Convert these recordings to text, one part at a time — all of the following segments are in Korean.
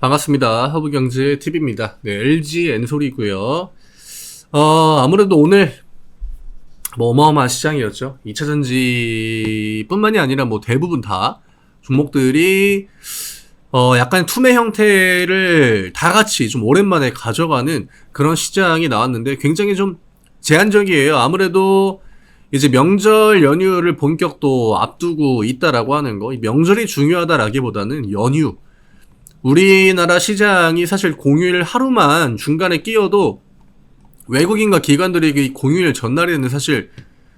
반갑습니다. 허브경제TV입니다. 네, LG 엔솔이고요. 아무래도 오늘 어마어마한 시장이었죠. 2차전지 뿐만이 아니라 대부분 다 종목들이 약간 투매 형태를 다 같이 좀 오랜만에 가져가는 그런 시장이 나왔는데 굉장히 좀 제한적이에요. 아무래도 이제 명절 연휴를 본격 또 앞두고 있다라고 하는 거, 이 명절이 중요하다라기보다는 연휴. 우리나라 시장이 사실 공휴일 하루만 중간에 끼어도 외국인과 기관들이 이 공휴일 전날에는 사실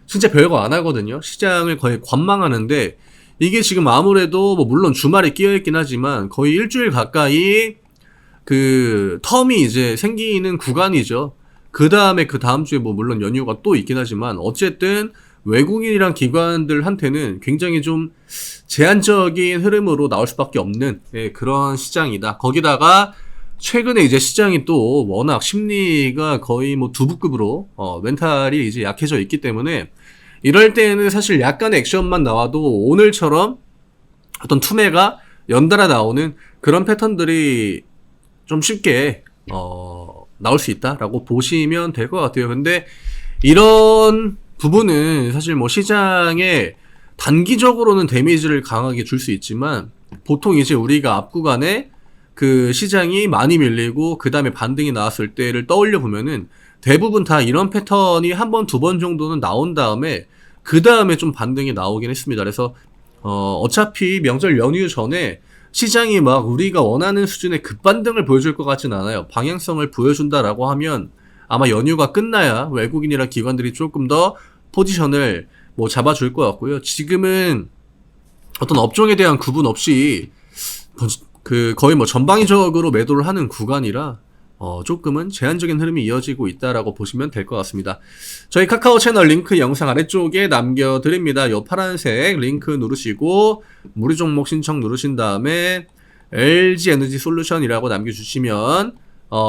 진짜 별거 안 하거든요. 시장을 거의 관망하는데 이게 지금 아무래도 물론 주말에 끼어 있긴 하지만 거의 일주일 가까이 그 텀이 이제 생기는 구간이죠. 그 다음에 그 다음 주에 물론 연휴가 또 있긴 하지만 어쨌든 외국인이랑 기관들한테는 굉장히 좀 제한적인 흐름으로 나올 수밖에 없는 그런 시장이다. 거기다가 최근에 이제 시장이 또 워낙 심리가 거의 두부급으로 멘탈이 이제 약해져 있기 때문에 이럴 때는 사실 약간의 액션만 나와도 오늘처럼 어떤 투매가 연달아 나오는 그런 패턴들이 좀 쉽게 나올 수 있다라고 보시면 될 것 같아요. 근데 이런 부분은 사실 시장에 단기적으로는 데미지를 강하게 줄 수 있지만 보통 이제 우리가 앞 구간에 그 시장이 많이 밀리고 그 다음에 반등이 나왔을 때를 떠올려 보면은 대부분 다 이런 패턴이 한 번, 두 번 정도는 나온 다음에 그 다음에 좀 반등이 나오긴 했습니다. 그래서 어차피 명절 연휴 전에 시장이 우리가 원하는 수준의 급반등을 보여줄 것 같진 않아요. 방향성을 보여준다라고 하면 아마 연휴가 끝나야 외국인이랑 기관들이 조금 더 포지션을 잡아줄 것 같고요. 지금은 어떤 업종에 대한 구분 없이 거의 전방위적으로 매도를 하는 구간이라 조금은 제한적인 흐름이 이어지고 있다라고 보시면 될 것 같습니다. 저희 카카오 채널 링크 영상 아래쪽에 남겨드립니다. 요 파란색 링크 누르시고 무료 종목 신청 누르신 다음에 LG 에너지 솔루션이라고 남겨주시면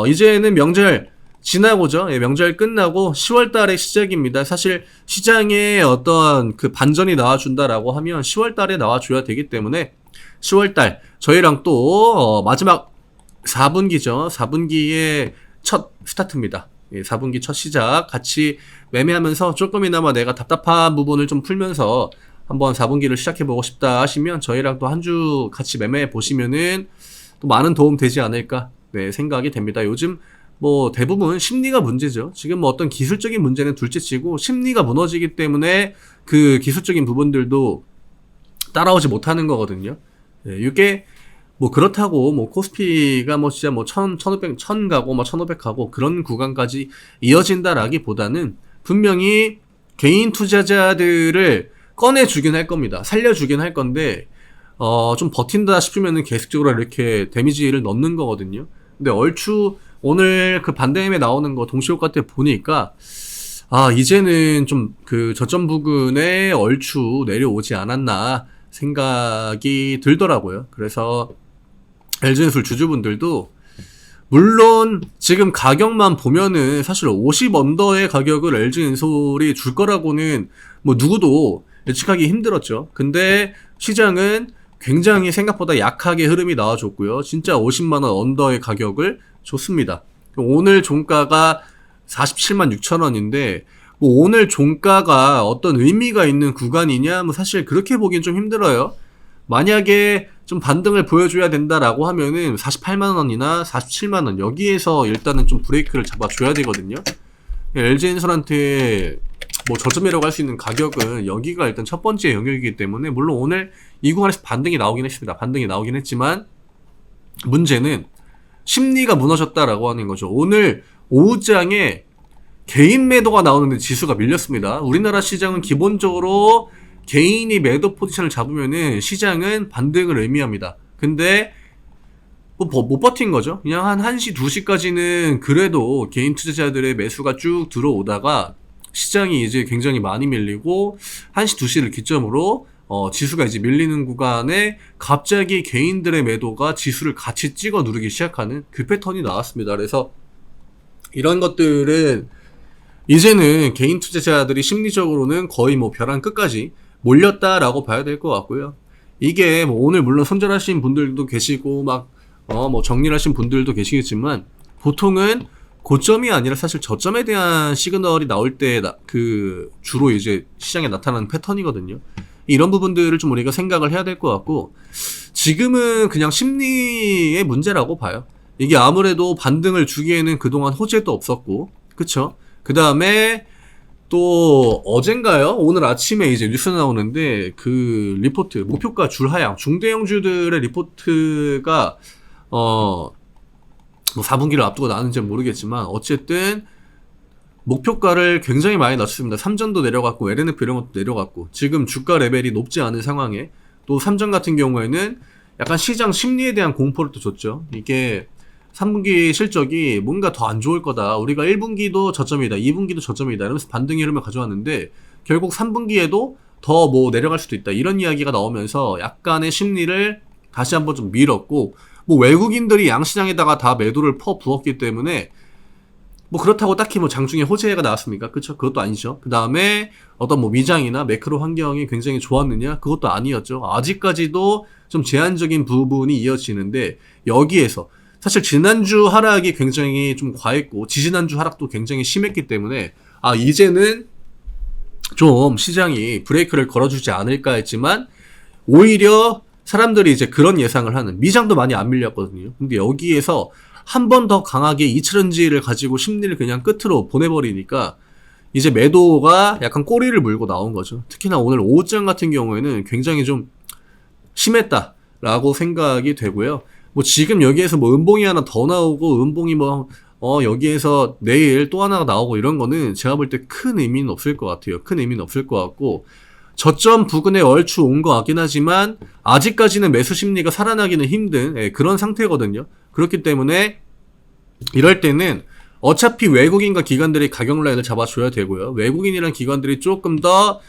이제는 명절 지나고죠. 명절 끝나고 10월 달에 시작입니다. 사실 시장에 어떤 그 반전이 나와준다라고 하면 10월 달에 나와줘야 되기 때문에 10월 달 저희랑 또 마지막 4분기죠. 4분기의 첫 스타트입니다. 4분기 첫 시작 같이 매매하면서 조금이나마 내가 답답한 부분을 좀 풀면서 한번 4분기를 시작해보고 싶다 하시면 저희랑 또 한 주 같이 매매해 보시면은 또 많은 도움 되지 않을까 생각이 됩니다. 요즘 대부분 심리가 문제죠. 지금 어떤 기술적인 문제는 둘째치고 심리가 무너지기 때문에 그 기술적인 부분들도 따라오지 못하는 거거든요. 이게 그렇다고 코스피가 진짜 1000 가고 1500 가고 그런 구간까지 이어진다라기보다는 분명히 개인 투자자들을 꺼내주긴 할 겁니다. 살려주긴 할 건데 좀 버틴다 싶으면은 계속적으로 이렇게 데미지를 넣는 거거든요. 근데 얼추 오늘 그 반대임에 나오는 거 동시효과 때 보니까 이제는 좀 그 저점 부근에 얼추 내려오지 않았나 생각이 들더라고요. 그래서 LG엔솔 주주분들도 물론 지금 가격만 보면은 사실 50 언더의 가격을 LG엔솔이 줄 거라고는 누구도 예측하기 힘들었죠. 근데 시장은 굉장히 생각보다 약하게 흐름이 나와줬고요. 진짜 50만원 언더의 가격을 줬습니다. 오늘 종가가 47만 6천원인데 오늘 종가가 어떤 의미가 있는 구간이냐 사실 그렇게 보긴 좀 힘들어요. 만약에 좀 반등을 보여줘야 된다라고 하면은 48만원이나 47만원 여기에서 일단은 좀 브레이크를 잡아줘야 되거든요. LG엔솔한테 저점이라고 할 수 있는 가격은 여기가 일단 첫 번째 영역이기 때문에 물론 오늘 이 구간에서 반등이 나오긴 했습니다. 반등이 나오긴 했지만 문제는 심리가 무너졌다라고 하는 거죠. 오늘 오후장에 개인 매도가 나오는데 지수가 밀렸습니다. 우리나라 시장은 기본적으로 개인이 매도 포지션을 잡으면은 시장은 반등을 의미합니다. 근데 못 버틴 거죠. 그냥 한 1시, 2시까지는 그래도 개인 투자자들의 매수가 쭉 들어오다가 시장이 이제 굉장히 많이 밀리고 1시, 2시를 기점으로 지수가 이제 밀리는 구간에 갑자기 개인들의 매도가 지수를 같이 찍어 누르기 시작하는 그 패턴이 나왔습니다. 그래서 이런 것들은 이제는 개인 투자자들이 심리적으로는 거의 벼랑 끝까지 몰렸다라고 봐야 될 것 같고요. 이게 오늘 물론 손절하신 분들도 계시고 뭐 정리를 하신 분들도 계시겠지만 보통은 고점이 아니라 사실 저점에 대한 시그널이 나올 때 그 주로 이제 시장에 나타나는 패턴이거든요. 이런 부분들을 좀 우리가 생각을 해야 될 것 같고, 지금은 그냥 심리의 문제라고 봐요. 이게 아무래도 반등을 주기에는 그동안 호재도 없었고, 그쵸? 그 다음에 또 어젠가요? 오늘 아침에 이제 뉴스 나오는데 그 리포트 목표가 줄하향 중대형주들의 리포트가 뭐 4분기를 앞두고 나왔는지는 모르겠지만 어쨌든 목표가를 굉장히 많이 낮췄습니다. 삼전도 내려갔고 LNF 이런 것도 내려갔고, 지금 주가 레벨이 높지 않은 상황에 또 삼전 같은 경우에는 약간 시장 심리에 대한 공포를 또 줬죠. 이게 3분기 실적이 뭔가 더 안 좋을 거다, 우리가 1분기도 저점이다, 2분기도 저점이다 이러면서 반등의 흐름을 가져왔는데 결국 3분기에도 더 뭐 내려갈 수도 있다 이런 이야기가 나오면서 약간의 심리를 다시 한번 좀 밀었고, 뭐 외국인들이 양시장에다가 다 매도를 퍼부었기 때문에 뭐 그렇다고 딱히 뭐 장중에 호재가 나왔습니까? 그쵸? 그것도 아니죠. 그 다음에 어떤 뭐 미장이나 매크로 환경이 굉장히 좋았느냐? 그것도 아니었죠. 아직까지도 좀 제한적인 부분이 이어지는데, 여기에서 사실 지난주 하락이 굉장히 좀 과했고 지지난주 하락도 굉장히 심했기 때문에 이제는 좀 시장이 브레이크를 걸어주지 않을까 했지만, 오히려 사람들이 이제 그런 예상을 하는, 미장도 많이 안 밀렸거든요. 근데 여기에서 한 번 더 강하게 2차전지를 가지고 심리를 그냥 끝으로 보내버리니까 이제 매도가 약간 꼬리를 물고 나온 거죠. 특히나 오늘 오후장 같은 경우에는 굉장히 좀 심했다라고 생각이 되고요. 뭐 지금 여기에서 뭐 음봉이 하나 더 나오고 음봉이 뭐 여기에서 내일 또 하나가 나오고 이런 거는 제가 볼 때 큰 의미는 없을 것 같아요. 큰 의미는 없을 것 같고, 저점 부근에 얼추 온 것 같긴 하지만 아직까지는 매수 심리가 살아나기는 힘든 그런 상태거든요. 그렇기 때문에 이럴 때는 어차피 외국인과 기관들이 가격 라인을 잡아줘야 되고요. 외국인이랑 기관들이 조금 더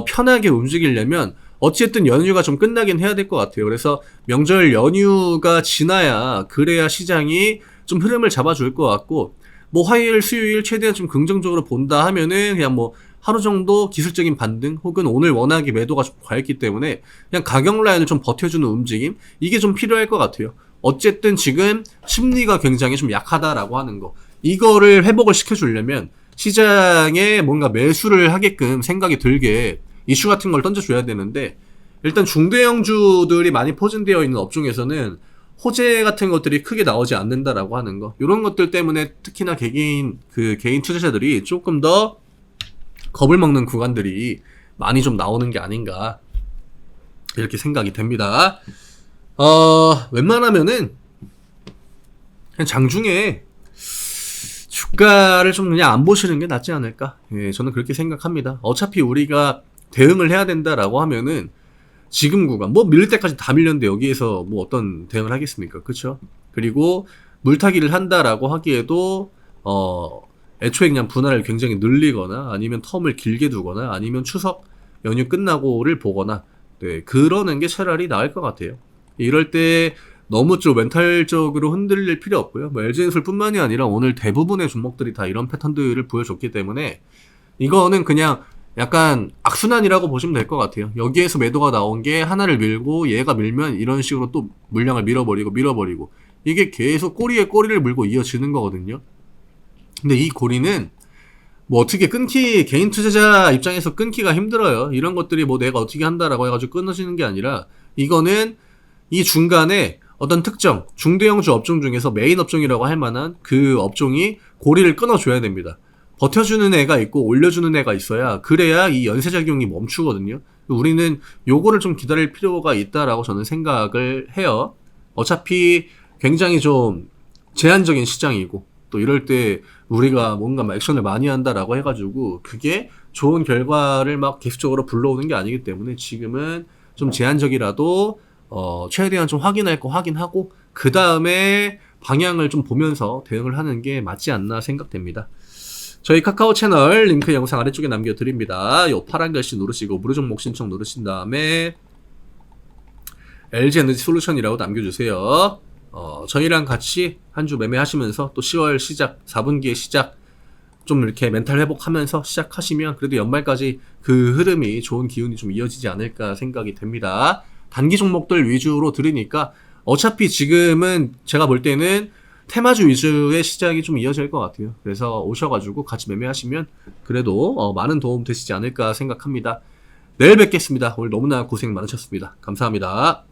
편하게 움직이려면 어쨌든 연휴가 좀 끝나긴 해야 될 것 같아요. 그래서 명절 연휴가 지나야, 그래야 시장이 좀 흐름을 잡아줄 것 같고, 뭐 화요일 수요일 최대한 좀 긍정적으로 본다 하면은 그냥 뭐 하루 정도 기술적인 반등, 혹은 오늘 워낙에 매도가 좀 과했기 때문에 그냥 가격 라인을 좀 버텨주는 움직임, 이게 좀 필요할 것 같아요. 어쨌든 지금 심리가 굉장히 좀 약하다라고 하는 거, 이거를 회복을 시켜주려면 시장에 뭔가 매수를 하게끔 생각이 들게 이슈 같은 걸 던져줘야 되는데, 일단 중대형주들이 많이 포진되어 있는 업종에서는 호재 같은 것들이 크게 나오지 않는다라고 하는 거, 이런 것들 때문에 특히나 개인 투자자들이 조금 더 겁을 먹는 구간들이 많이 좀 나오는 게 아닌가 이렇게 생각이 됩니다. 웬만하면은 그냥 장중에 주가를 좀 그냥 안 보시는 게 낫지 않을까? 예, 저는 그렇게 생각합니다. 어차피 우리가 대응을 해야 된다라고 하면은 지금 구간, 뭐 밀릴 때까지 다 밀렸는데 여기에서 뭐 어떤 대응을 하겠습니까? 그쵸? 그리고 물타기를 한다라고 하기에도 애초에 그냥 분할을 굉장히 늘리거나 아니면 텀을 길게 두거나 아니면 추석 연휴 끝나고를 보거나, 네, 그러는 게 차라리 나을 것 같아요. 이럴 때 너무 좀 멘탈적으로 흔들릴 필요 없고요. 뭐 LG엔솔 뿐만이 아니라 오늘 대부분의 종목들이 다 이런 패턴들을 보여줬기 때문에 이거는 그냥 약간 악순환이라고 보시면 될 것 같아요. 여기에서 매도가 나온 게 하나를 밀고 얘가 밀면 이런 식으로 또 물량을 밀어버리고 이게 계속 꼬리에 꼬리를 물고 이어지는 거거든요. 근데 이 고리는 뭐 어떻게 개인 투자자 입장에서 끊기가 힘들어요. 이런 것들이 뭐 내가 어떻게 한다라고 해가지고 끊어지는 게 아니라, 이거는 이 중간에 어떤 특정 중대형주 업종 중에서 메인 업종이라고 할 만한 그 업종이 고리를 끊어줘야 됩니다. 버텨주는 애가 있고 올려주는 애가 있어야, 그래야 이 연쇄작용이 멈추거든요. 우리는 요거를 좀 기다릴 필요가 있다라고 저는 생각을 해요. 어차피 굉장히 좀 제한적인 시장이고, 또 이럴 때 우리가 뭔가 막 액션을 많이 한다라고 해가지고 그게 좋은 결과를 막 계속적으로 불러오는 게 아니기 때문에 지금은 좀 제한적이라도 최대한 좀 확인할 거 확인하고 그 다음에 방향을 좀 보면서 대응을 하는 게 맞지 않나 생각됩니다. 저희 카카오 채널 링크 영상 아래쪽에 남겨드립니다. 요 파란 글씨 누르시고 무료 종목 신청 누르신 다음에 LG에너지 솔루션이라고 남겨주세요. 저희랑 같이 한 주 매매하시면서 또 10월 시작, 4분기의 시작 좀 이렇게 멘탈 회복하면서 시작하시면 그래도 연말까지 그 흐름이 좋은 기운이 좀 이어지지 않을까 생각이 됩니다. 단기 종목들 위주로 들으니까 어차피 지금은 제가 볼 때는 테마주 위주의 시장이 좀 이어질 것 같아요. 그래서 오셔가지고 같이 매매하시면 그래도 많은 도움 되시지 않을까 생각합니다. 내일 뵙겠습니다. 오늘 너무나 고생 많으셨습니다. 감사합니다.